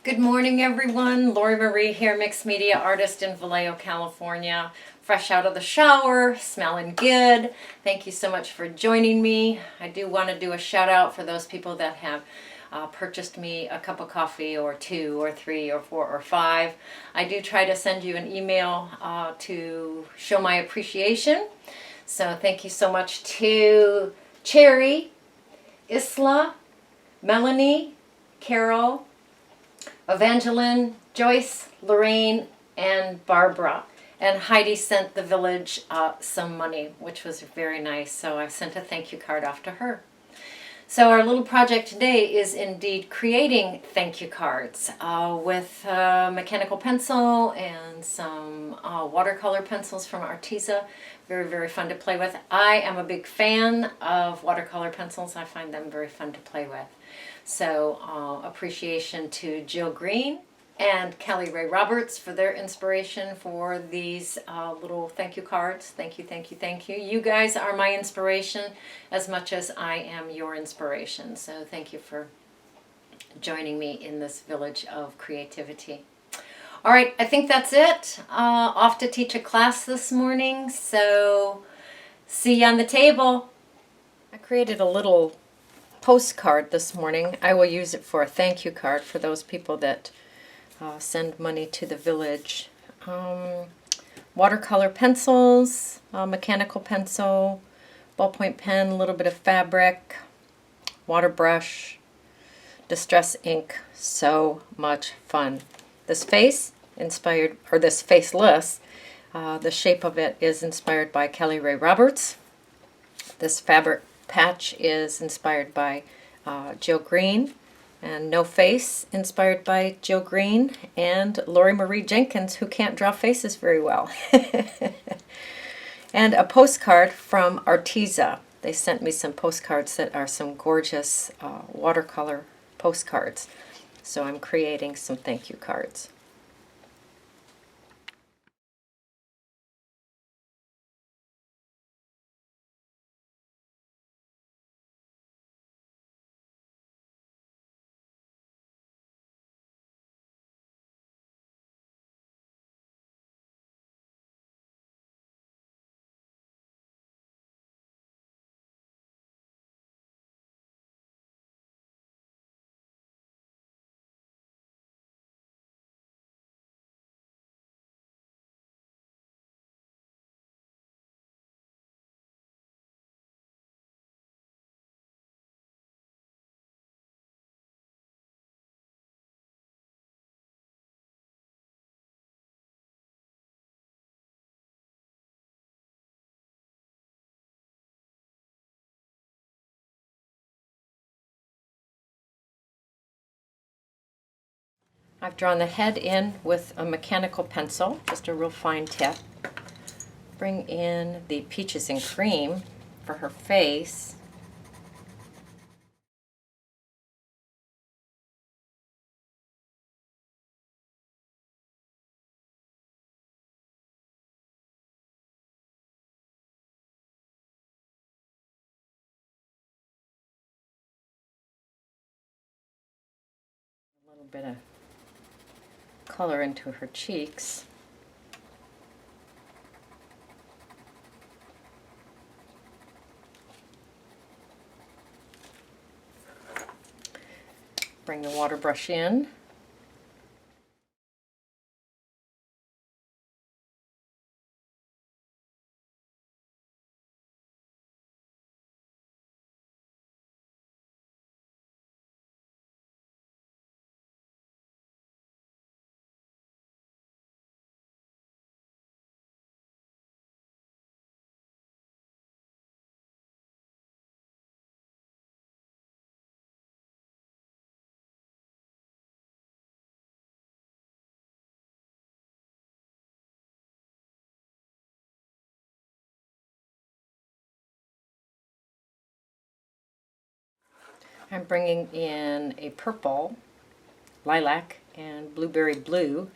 Good morning, everyone. Lori Marie here, mixed media artist in Vallejo, California. Fresh out of the shower, smelling good. Thank you so much for joining me. I do want to do a shout out for those people that have purchased me a cup of coffee or 2 or 3 or 4 or 5. I do try to send you an email to show my appreciation. So thank you so much to Cherry, Isla, Melanie, Carol, Evangeline, Joyce, Lorraine, and Barbara. And Heidi sent the village some money, which was very nice. So I sent a thank you card off to her. So our little project today is indeed creating thank you cards with mechanical pencil and some watercolor pencils from Arteza. Very, very fun to play with. I am a big fan of watercolor pencils. I find them very fun to play with. So appreciation to Jill Green and Kelly Ray Roberts for their inspiration for these little thank you cards. Thank you, thank you, thank you. You guys are my inspiration as much as I am your inspiration. So thank you for joining me in this village of creativity. All right, I think that's it. Off to teach a class this morning. So see you on the table. I created a little postcard this morning. I will use it for a thank you card for those people that send money to the village. Watercolor pencils, mechanical pencil, ballpoint pen, a little bit of fabric, water brush, distress ink. So much fun. This face inspired, or this faceless, the shape of it is inspired by Kelly Ray Roberts. This fabric patch is inspired by Jill Green, and No Face inspired by Jill Green and Lori Marie Jenkins, who can't draw faces very well. And a postcard from Arteza. They sent me some postcards that are some gorgeous watercolor postcards. So I'm creating some thank you cards. I've drawn the head in with a mechanical pencil, just a real fine tip. Bring in the peaches and cream for her face. A little bit of color into her cheeks. Bring the water brush in. I'm bringing in a purple, lilac, and blueberry blue.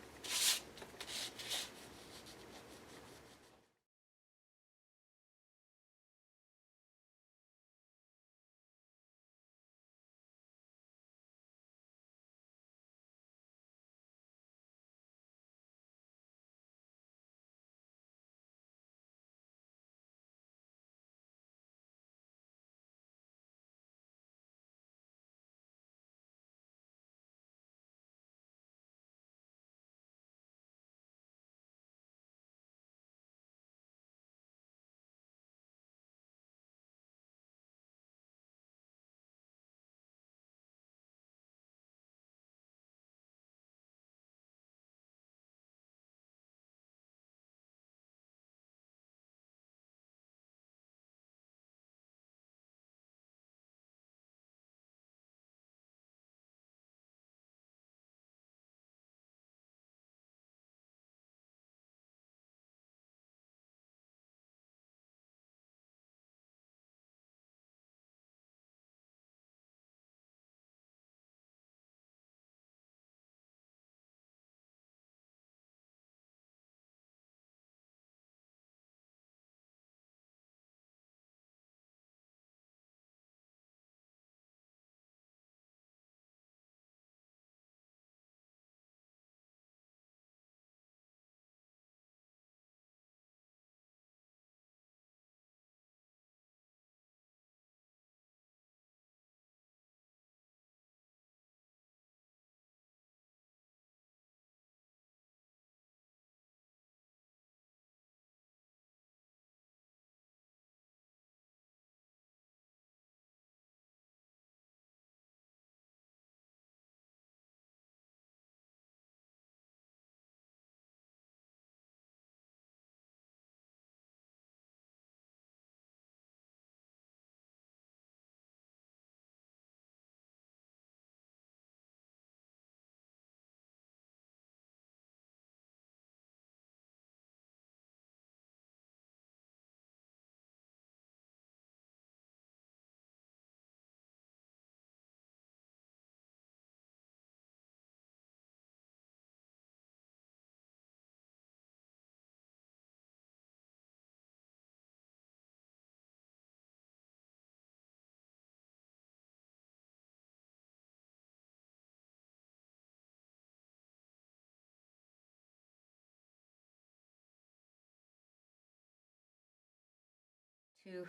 I'm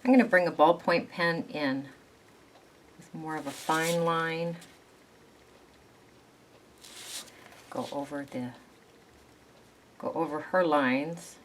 going to bring a ballpoint pen in with more of a fine line. Go over her lines.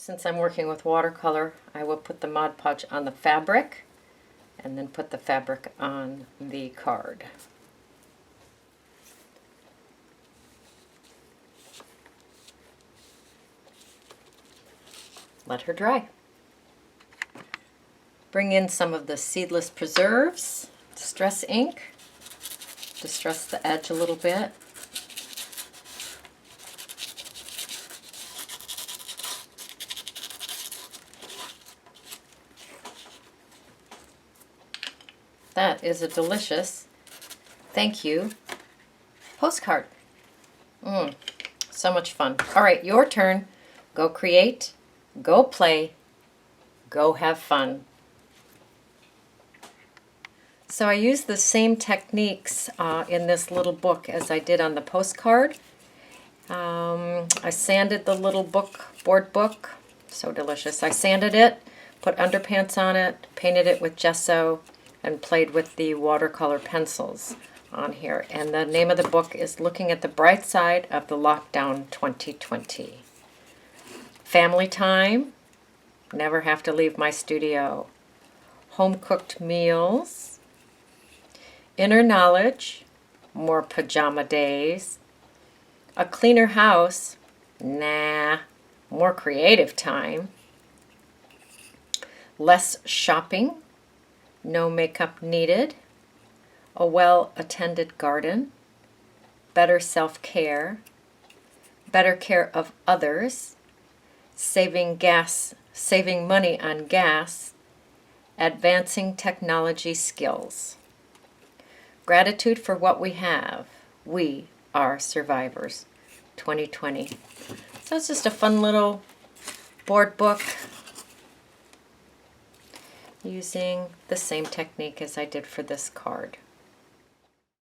Since I'm working with watercolor, I will put the Mod Podge on the fabric and then put the fabric on the card. Let her dry. Bring in some of the Seedless Preserves, Distress ink, distress the edge a little bit. That is a delicious thank you postcard. So much fun. All right, your turn. Go create, go play, go have fun. So I use the same techniques in this little book as I did on the postcard. I sanded the little board book, so delicious. I sanded it, put underpants on it, painted it with gesso, and played with the watercolor pencils on here. And the name of the book is Looking at the Bright Side of the Lockdown 2020. Family time, never have to leave my studio. Home-cooked meals. Inner knowledge, more pajama days. A cleaner house, nah, more creative time. Less shopping, no makeup needed. A well-attended garden. Better self-care. Better care of others. Saving money on gas. Advancing technology skills. Gratitude for what we have. We are survivors. 2020. So it's just a fun little board book using the same technique as I did for this card.